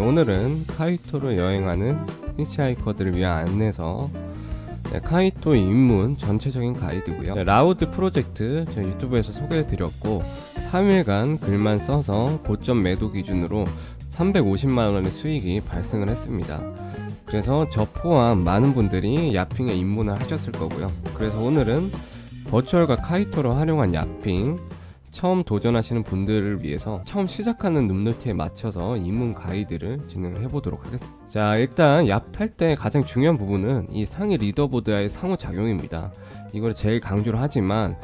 오늘은 카이토로 여행하는 히치하이커들을 위한 안내서, 카이토 입문 전체적인 가이드고요. 라우드 프로젝트 저 유튜브에서 소개해드렸고 3일간 글만 써서 고점 매도 기준으로 350만원의 수익이 발생을 했습니다. 그래서 저 포함 많은 분들이 야핑에 입문을 하셨을 거고요. 그래서 오늘은 버추얼과 카이토로 활용한 야핑, 처음 도전하시는 분들을 위해서 처음 시작하는 눕노티에 맞춰서 입문 가이드를 진행을 해보도록 하겠습니다. 자, 일단 얍할 때 가장 중요한 부분은 이 상위 리더보드와의 상호작용입니다. 이걸 제일 강조를 하지만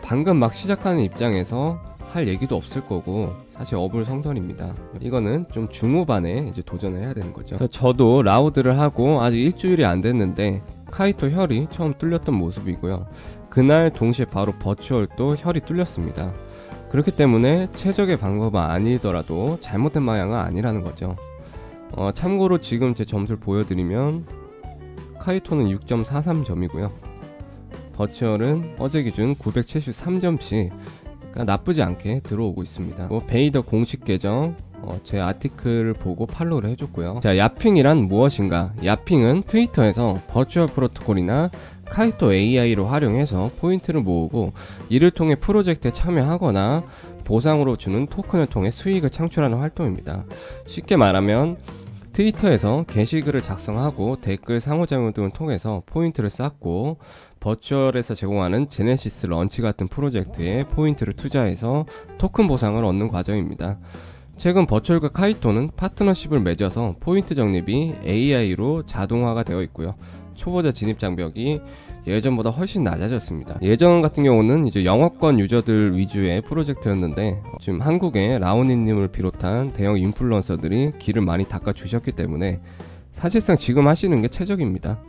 방금 막 시작하는 입장에서 할 얘기도 없을 거고 사실 어불성설입니다. 이거는 좀 중후반에 이제 도전을 해야 되는 거죠. 저도 라우드를 하고 아직 일주일이 안 됐는데 카이토 혈이 처음 뚫렸던 모습이고요. 그날 동시에 바로 버추얼도 혈이 뚫렸습니다. 그렇기 때문에 최적의 방법은 아니더라도 잘못된 방향은 아니라는 거죠. 참고로 지금 제 점수를 보여드리면 카이토는 6.43점이고요 버추얼은 어제 기준 973점씩 나쁘지 않게 들어오고 있습니다. 베이더 공식 계정 제 아티클을 보고 팔로우를 해줬고요. 자, 야핑이란 무엇인가? 야핑은 트위터에서 버추얼 프로토콜이나 카이토 AI로 활용해서 포인트를 모으고 이를 통해 프로젝트에 참여하거나 보상으로 주는 토큰을 통해 수익을 창출하는 활동입니다. 쉽게 말하면 트위터에서 게시글을 작성하고 댓글 상호작용 등을 통해서 포인트를 쌓고 버추얼에서 제공하는 제네시스 런치 같은 프로젝트에 포인트를 투자해서 토큰 보상을 얻는 과정입니다. 최근 버추얼과 카이토는 파트너십을 맺어서 포인트 적립이 AI로 자동화가 되어 있고요. 초보자 진입 장벽이 예전보다 훨씬 낮아졌습니다. 예전 같은 경우는 이제 영어권 유저들 위주의 프로젝트였는데 지금 한국의 라오니님을 비롯한 대형 인플루언서들이 길을 많이 닦아주셨기 때문에 사실상 지금 하시는 게 최적입니다.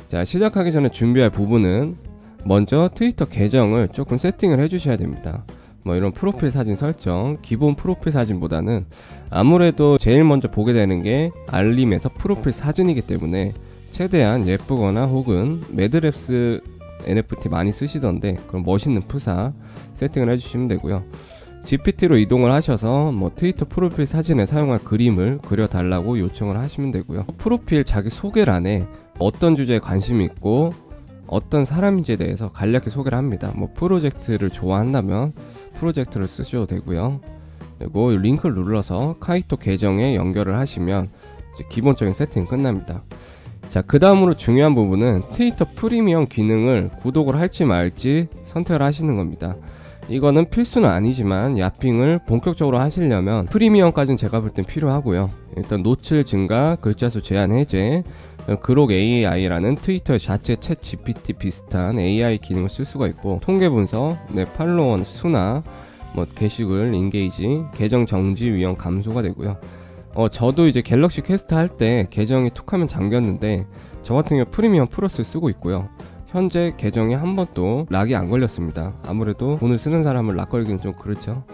자, 시작하기 전에 준비할 부분은 먼저 트위터 계정을 조금 세팅을 해주셔야 됩니다. 이런 프로필 사진 설정, 기본 프로필 사진보다는 아무래도 제일 먼저 보게 되는 게 알림에서 프로필 사진이기 때문에 최대한 예쁘거나 혹은 매드랩스 NFT 많이 쓰시던데 그런 멋있는 프사 세팅을 해주시면 되고요. GPT로 이동을 하셔서 트위터 프로필 사진에 사용할 그림을 그려달라고 요청을 하시면 되고요. 프로필 자기 소개란에 어떤 주제에 관심이 있고 어떤 사람인지에 대해서 간략히 소개를 합니다. 프로젝트를 좋아한다면 프로젝트를 쓰셔도 되고요. 그리고 링크를 눌러서 카이토 계정에 연결을 하시면 이제 기본적인 세팅이 끝납니다. 자, 그 다음으로 중요한 부분은 트위터 프리미엄 기능을 구독을 할지 말지 선택을 하시는 겁니다. 이거는 필수는 아니지만 야핑을 본격적으로 하시려면 프리미엄까지는 제가 볼 땐 필요하고요. 일단 노출 증가, 글자 수 제한 해제, 그록 AI라는 트위터 자체 챗 GPT 비슷한 AI 기능을 쓸 수가 있고, 통계 분석, 팔로워 수나 게시글 인게이지, 계정 정지 위험 감소가 되고요. 저도 이제 갤럭시 퀘스트 할 때 계정이 툭하면 잠겼는데 저 같은 경우 프리미엄 플러스를 쓰고 있고요. 현재 계정에 한 번도 락이 안 걸렸습니다. 아무래도 돈을 쓰는 사람을 락 걸기는 좀 그렇죠.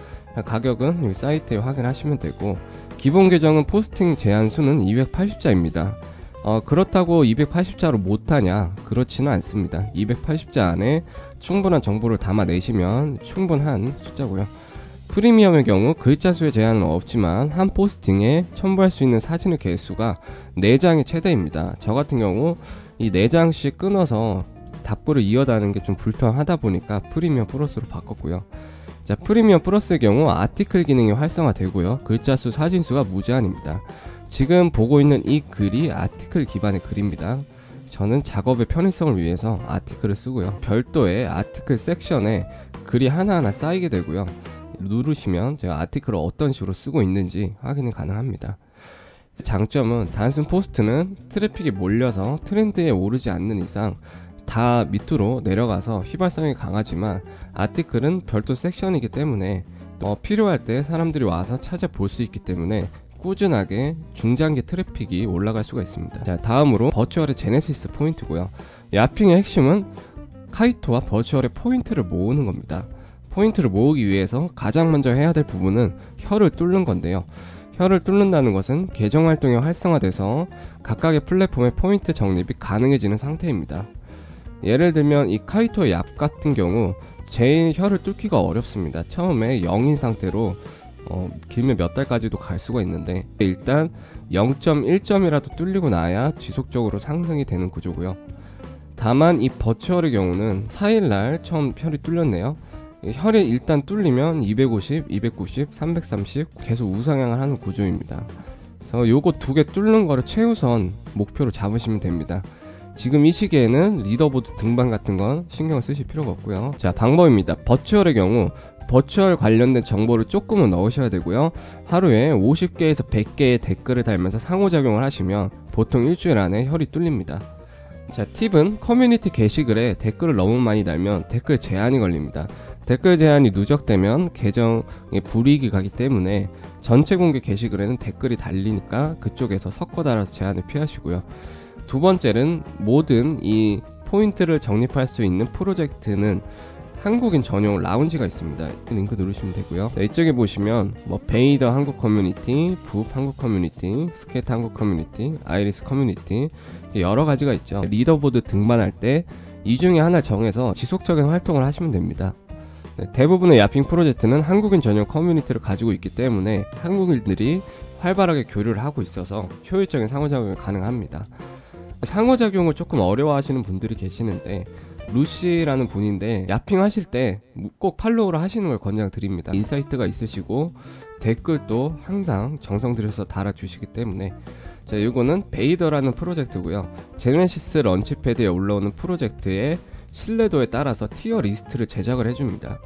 가격은 여기 사이트에 확인하시면 되고, 기본 계정은 포스팅 제한 수는 280자입니다. 그렇다고 280자로 못하냐? 그렇지는 않습니다. 280자 안에 충분한 정보를 담아내시면 충분한 숫자고요. 프리미엄의 경우 글자 수의 제한은 없지만 한 포스팅에 첨부할 수 있는 사진의 개수가 4장이 최대입니다. 저 같은 경우 이 4장씩 끊어서 답글을 이어다는 게 좀 불편하다 보니까 프리미엄 플러스로 바꿨고요. 자, 프리미엄 플러스의 경우 아티클 기능이 활성화되고요. 글자 수, 사진 수가 무제한입니다. 지금 보고 있는 이 글이 아티클 기반의 글입니다. 저는 작업의 편의성을 위해서 아티클을 쓰고요. 별도의 아티클 섹션에 글이 하나하나 쌓이게 되고요. 누르시면 제가 아티클을 어떤 식으로 쓰고 있는지 확인이 가능합니다. 장점은 단순 포스트는 트래픽이 몰려서 트렌드에 오르지 않는 이상 다 밑으로 내려가서 휘발성이 강하지만 아티클은 별도 섹션이기 때문에 필요할 때 사람들이 와서 찾아볼 수 있기 때문에 꾸준하게 중장기 트래픽이 올라갈 수가 있습니다. 자, 다음으로 버추얼의 제네시스 포인트고요. 야핑의 핵심은 카이토와 버추얼의 포인트를 모으는 겁니다. 포인트를 모으기 위해서 가장 먼저 해야 될 부분은 혈을 뚫는 건데요. 혈을 뚫는다는 것은 계정 활동이 활성화돼서 각각의 플랫폼의 포인트 적립이 가능해지는 상태입니다. 예를 들면 이 카이토의 얍 같은 경우 제 혈을 뚫기가 어렵습니다. 처음에 0인 상태로 길면 몇 달까지도 갈 수가 있는데, 일단 0.1점이라도 뚫리고 나야 지속적으로 상승이 되는 구조고요. 다만 이 버추얼의 경우는 4일날 처음 혈이 뚫렸네요. 혈이 일단 뚫리면 250, 290, 330 계속 우상향을 하는 구조입니다. 그래서 요거 두 개 뚫는 거를 최우선 목표로 잡으시면 됩니다. 지금 이 시기에는 리더보드 등반 같은 건 신경을 쓰실 필요가 없고요. 자, 방법입니다. 버추얼의 경우 버추얼 관련된 정보를 조금은 넣으셔야 되고요. 하루에 50개에서 100개의 댓글을 달면서 상호작용을 하시면 보통 일주일 안에 혈이 뚫립니다. 자, 팁은 커뮤니티 게시글에 댓글을 너무 많이 달면 댓글 제한이 걸립니다. 댓글 제한이 누적되면 계정에 불이익이 가기 때문에 전체 공개 게시글에는 댓글이 달리니까 그쪽에서 섞어 달아서 제한을 피하시고요. 두 번째는 모든 이 포인트를 적립할 수 있는 프로젝트는 한국인 전용 라운지가 있습니다. 링크 누르시면 되고요. 네, 이쪽에 보시면 뭐 베이더 한국 커뮤니티, 붓 한국 커뮤니티, 스케이트 한국 커뮤니티, 아이리스 커뮤니티 여러 가지가 있죠. 리더보드 등반할 때 이 중에 하나 정해서 지속적인 활동을 하시면 됩니다. 네, 대부분의 야핑 프로젝트는 한국인 전용 커뮤니티를 가지고 있기 때문에 한국인들이 활발하게 교류를 하고 있어서 효율적인 상호작용이 가능합니다. 상호작용을 조금 어려워하시는 분들이 계시는데, 루시라는 분인데 야핑 하실 때 꼭 팔로우를 하시는 걸 권장드립니다. 인사이트가 있으시고 댓글도 항상 정성 들여서 달아주시기 때문에. 자, 이거는 베이더라는 프로젝트고요. 제네시스 런치패드에 올라오는 프로젝트의 신뢰도에 따라서 티어 리스트를 제작을 해줍니다.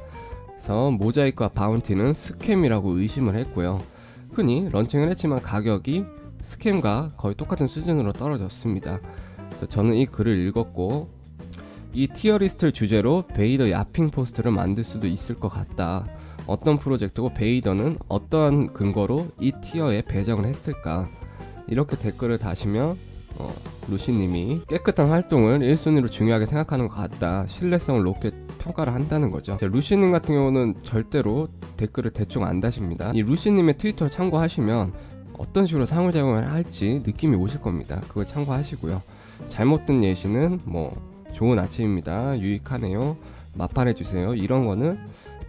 그래서 모자이크와 바운티는 스캠이라고 의심을 했고요. 흔히 런칭을 했지만 가격이 스캠과 거의 똑같은 수준으로 떨어졌습니다. 그래서 저는 이 글을 읽었고, 이 티어 리스트를 주제로 베이더 야핑 포스트를 만들 수도 있을 것 같다. 어떤 프로젝트고 베이더는 어떠한 근거로 이 티어에 배정을 했을까? 이렇게 댓글을 다시면 루시님이 깨끗한 활동을 1순위로 중요하게 생각하는 것 같다. 신뢰성을 높게 평가를 한다는 거죠. 루시님 같은 경우는 절대로 댓글을 대충 안 다십니다. 이 루시님의 트위터를 참고하시면 어떤 식으로 상호작용을 할지 느낌이 오실 겁니다. 그걸 참고하시고요. 잘못된 예시는 뭐 좋은 아침입니다, 유익하네요, 마팔해주세요, 이런 거는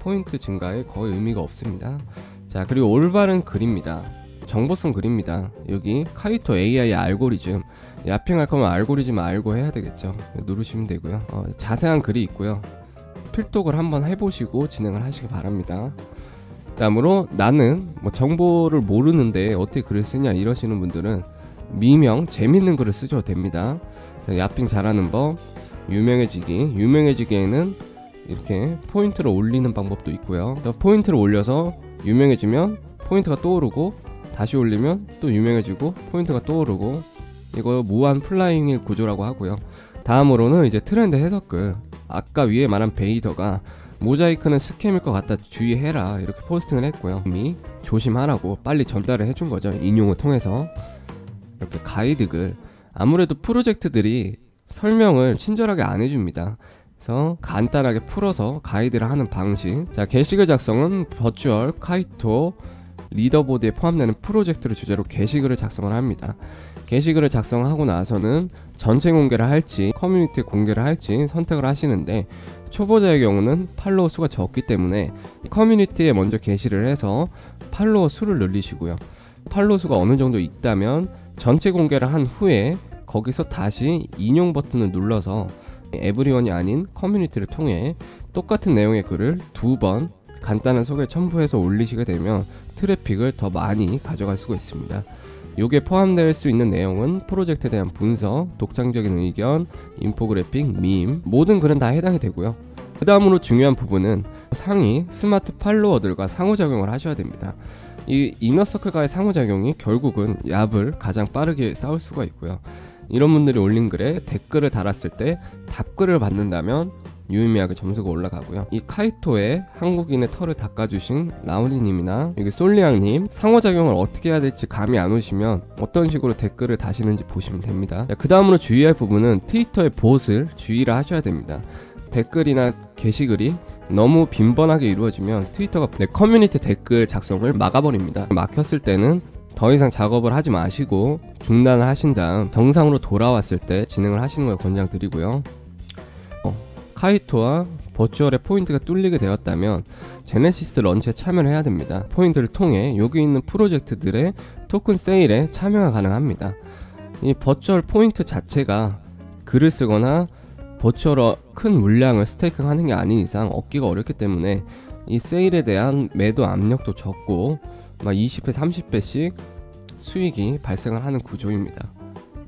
포인트 증가에 거의 의미가 없습니다. 자, 그리고 올바른 글입니다. 정보성 글입니다. 여기 카이토 AI 알고리즘, 야핑할 거면 알고리즘 알고 해야 되겠죠. 누르시면 되고요. 자세한 글이 있고요. 필독을 한번 해보시고 진행을 하시기 바랍니다. 다음으로 나는 뭐 정보를 모르는데 어떻게 글을 쓰냐 이러시는 분들은 미명 재밌는 글을 쓰셔도 됩니다. 자, 야핑 잘하는 법, 유명해지기에는 이렇게 포인트를 올리는 방법도 있고요. 포인트를 올려서 유명해지면 포인트가 떠오르고, 다시 올리면 또 유명해지고 포인트가 떠오르고, 이거 무한 플라잉 구조라고 하고요. 다음으로는 이제 트렌드 해석글. 아까 위에 말한 베이더가 모자이크는 스캠일 것 같다, 주의해라, 이렇게 포스팅을 했고요. 이미 조심하라고 빨리 전달을 해준 거죠, 인용을 통해서. 이렇게 가이드글. 아무래도 프로젝트들이 설명을 친절하게 안 해줍니다. 그래서 간단하게 풀어서 가이드를 하는 방식. 자, 게시글 작성은 버추얼, 카이토, 리더보드에 포함되는 프로젝트를 주제로 게시글을 작성을 합니다. 게시글을 작성하고 나서는 전체 공개를 할지 커뮤니티에 공개를 할지 선택을 하시는데, 초보자의 경우는 팔로워 수가 적기 때문에 커뮤니티에 먼저 게시를 해서 팔로워 수를 늘리시고요. 팔로워 수가 어느 정도 있다면 전체 공개를 한 후에 거기서 다시 인용 버튼을 눌러서 에브리원이 아닌 커뮤니티를 통해 똑같은 내용의 글을 2번 간단한 소개를 첨부해서 올리시게 되면 트래픽을 더 많이 가져갈 수가 있습니다. 요게 포함될 수 있는 내용은 프로젝트에 대한 분석, 독창적인 의견, 인포그래픽, 밈, 모든 글은 다 해당이 되고요. 그 다음으로 중요한 부분은 상위 스마트 팔로워들과 상호작용을 하셔야 됩니다. 이 이너서클과의 상호작용이 결국은 얍을 가장 빠르게 쌓을 수가 있고요. 이런 분들이 올린 글에 댓글을 달았을 때 답글을 받는다면 유의미하게 점수가 올라가고요. 이 카이토의 한국인의 털을 닦아주신 라우리님이나 여기 솔리앙님, 상호작용을 어떻게 해야 될지 감이 안 오시면 어떤 식으로 댓글을 다시는지 보시면 됩니다. 그 다음으로 주의할 부분은 트위터의 봇을 주의를 하셔야 됩니다. 댓글이나 게시글이 너무 빈번하게 이루어지면 트위터가 내 커뮤니티 댓글 작성을 막아버립니다. 막혔을 때는 더 이상 작업을 하지 마시고 중단을 하신 다음 정상으로 돌아왔을 때 진행을 하시는 걸 권장드리고요. 카이토와 버추얼의 포인트가 뚫리게 되었다면 제네시스 런치에 참여를 해야 됩니다. 포인트를 통해 여기 있는 프로젝트들의 토큰 세일에 참여가 가능합니다. 이 버추얼 포인트 자체가 글을 쓰거나 버추얼 큰 물량을 스테이킹하는 게 아닌 이상 얻기가 어렵기 때문에 이 세일에 대한 매도 압력도 적고 막 20배 30배씩 수익이 발생을 하는 구조입니다.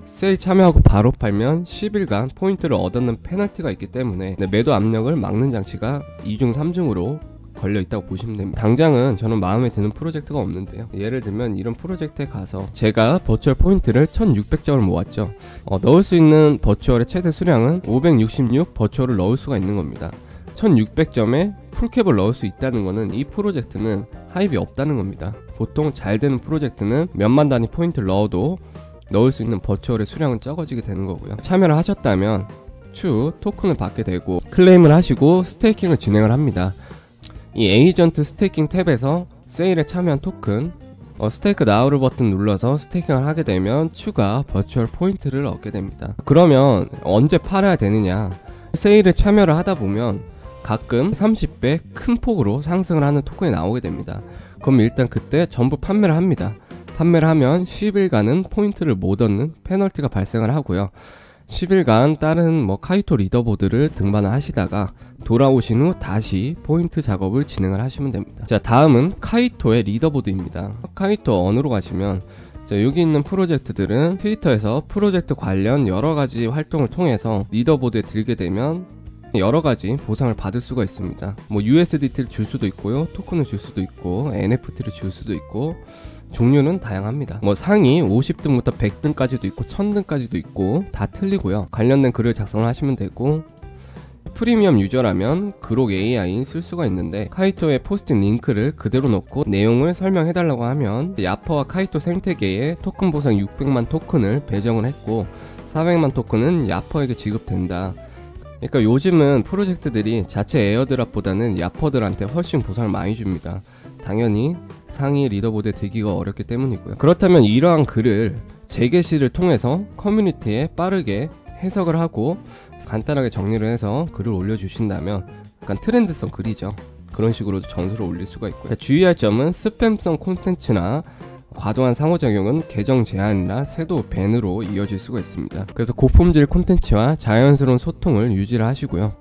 세일 참여하고 바로 팔면 10일간 포인트를 얻는 페널티가 있기 때문에 매도 압력을 막는 장치가 2중 3중으로 걸려 있다고 보시면 됩니다. 당장은 저는 마음에 드는 프로젝트가 없는데요. 예를 들면 이런 프로젝트에 가서 제가 버추얼 포인트를 1600점을 모았죠. 넣을 수 있는 버추얼의 최대 수량은 566 버추얼을 넣을 수가 있는 겁니다. 1600점에 풀캡을 넣을 수 있다는 것은 이 프로젝트는 하입이 없다는 겁니다. 보통 잘 되는 프로젝트는 몇만 단위 포인트를 넣어도 넣을 수 있는 버추얼의 수량은 적어지게 되는 거고요. 참여를 하셨다면 추 토큰을 받게 되고 클레임을 하시고 스테이킹을 진행을 합니다. 이 에이전트 스테이킹 탭에서 세일에 참여한 토큰 스테이크 나우를 버튼 눌러서 스테이킹을 하게 되면 추가 버추얼 포인트를 얻게 됩니다. 그러면 언제 팔아야 되느냐? 세일에 참여를 하다 보면 가끔 30배 큰 폭으로 상승을 하는 토큰이 나오게 됩니다. 그럼 일단 그때 전부 판매를 합니다. 판매를 하면 10일간은 포인트를 못 얻는 페널티가 발생을 하고요. 10일간 다른 카이토 리더보드를 등반을 하시다가 돌아오신 후 다시 포인트 작업을 진행을 하시면 됩니다. 자, 다음은 카이토의 리더보드입니다. 카이토 언으로 가시면 여기 있는 프로젝트들은 트위터에서 프로젝트 관련 여러가지 활동을 통해서 리더보드에 들게 되면 여러가지 보상을 받을 수가 있습니다. USDT를 줄 수도 있고요, 토큰을 줄 수도 있고, NFT를 줄 수도 있고, 종류는 다양합니다. 상위 50등부터 100등까지도 있고 1000등까지도 있고 다 틀리고요. 관련된 글을 작성을 하시면 되고, 프리미엄 유저라면 그록 AI 쓸 수가 있는데 카이토의 포스팅 링크를 그대로 넣고 내용을 설명해달라고 하면 야퍼와 카이토 생태계에 토큰 보상 600만 토큰을 배정을 했고 400만 토큰은 야퍼에게 지급된다. 그러니까 요즘은 프로젝트들이 자체 에어드랍보다는 야퍼들한테 훨씬 보상을 많이 줍니다. 당연히 상위 리더보드에 들기가 어렵기 때문이고요. 그렇다면 이러한 글을 재게시를 통해서 커뮤니티에 빠르게 해석을 하고 간단하게 정리를 해서 글을 올려주신다면 약간 트렌드성 글이죠. 그런 식으로도 점수를 올릴 수가 있고요. 주의할 점은 스팸성 콘텐츠나 과도한 상호작용은 계정 제한이나 쇄도 밴으로 이어질 수가 있습니다. 그래서 고품질 콘텐츠와 자연스러운 소통을 유지를 하시고요.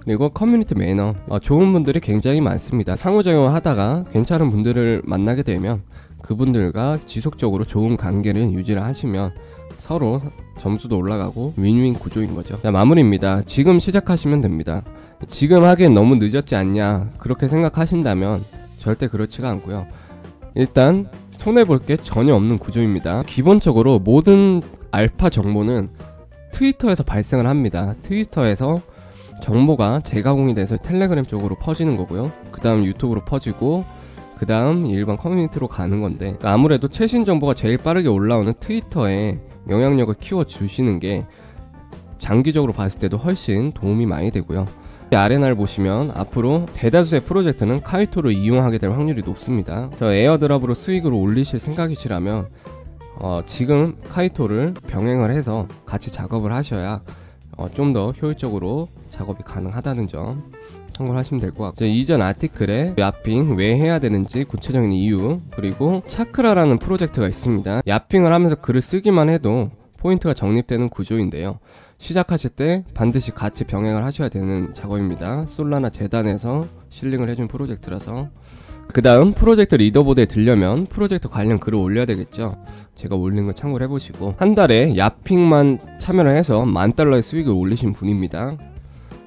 그리고 커뮤니티 매너, 좋은 분들이 굉장히 많습니다. 상호작용을 하다가 괜찮은 분들을 만나게 되면 그분들과 지속적으로 좋은 관계를 유지를 하시면 서로 점수도 올라가고 윈윈 구조인 거죠. 자, 마무리입니다. 지금 시작하시면 됩니다. 지금 하기엔 너무 늦었지 않냐 그렇게 생각하신다면 절대 그렇지가 않고요. 일단 손해볼 게 전혀 없는 구조입니다. 기본적으로 모든 알파 정보는 트위터에서 발생을 합니다. 트위터에서 정보가 재가공이 돼서 텔레그램 쪽으로 퍼지는 거고요. 그 다음 유튜브로 퍼지고 그 다음 일반 커뮤니티로 가는 건데, 아무래도 최신 정보가 제일 빠르게 올라오는 트위터에 영향력을 키워주시는 게 장기적으로 봤을 때도 훨씬 도움이 많이 되고요. 아레나를 보시면 앞으로 대다수의 프로젝트는 카이토를 이용하게 될 확률이 높습니다. 에어드랍으로 수익을 올리실 생각이시라면 지금 카이토를 병행을 해서 같이 작업을 하셔야 좀 더 효율적으로 작업이 가능하다는 점 참고를 하시면 될 것 같고, 이전 아티클에 야핑 왜 해야 되는지 구체적인 이유, 그리고 차크라라는 프로젝트가 있습니다. 야핑을 하면서 글을 쓰기만 해도 포인트가 적립되는 구조인데요. 시작하실 때 반드시 같이 병행을 하셔야 되는 작업입니다. 솔라나 재단에서 실링을 해준 프로젝트라서. 그 다음 프로젝트 리더보드에 들려면 프로젝트 관련 글을 올려야 되겠죠. 제가 올린 거 참고를 해보시고, 한 달에 야핑만 참여를 해서 $10,000의 수익을 올리신 분입니다.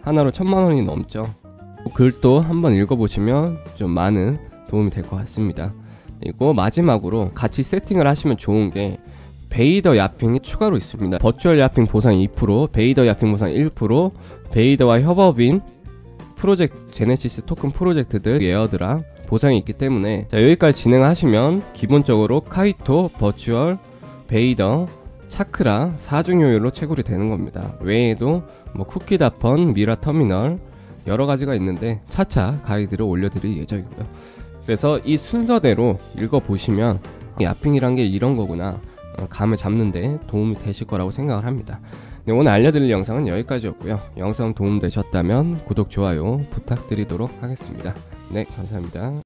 하나로 1000만원이 넘죠. 글도 한번 읽어보시면 좀 많은 도움이 될 것 같습니다. 그리고 마지막으로 같이 세팅을 하시면 좋은 게 베이더 야핑이 추가로 있습니다. 버추얼 야핑 보상 2%, 베이더 야핑 보상 1%, 베이더와 협업인 프로젝트 제네시스 토큰 프로젝트들 에어드랍 보상이 있기 때문에, 여기까지 진행하시면 기본적으로 카이토, 버추얼, 베이더, 차크라 4중 효율로 채굴이 되는 겁니다. 외에도 쿠키다펀, 미라 터미널 여러가지가 있는데 차차 가이드를 올려드릴 예정이고요. 그래서 이 순서대로 읽어보시면 야핑이란 게 이런 거구나 감을 잡는데 도움이 되실 거라고 생각을 합니다. 네, 오늘 알려드릴 영상은 여기까지였고요. 영상 도움되셨다면 구독, 좋아요 부탁드리도록 하겠습니다. 네, 감사합니다.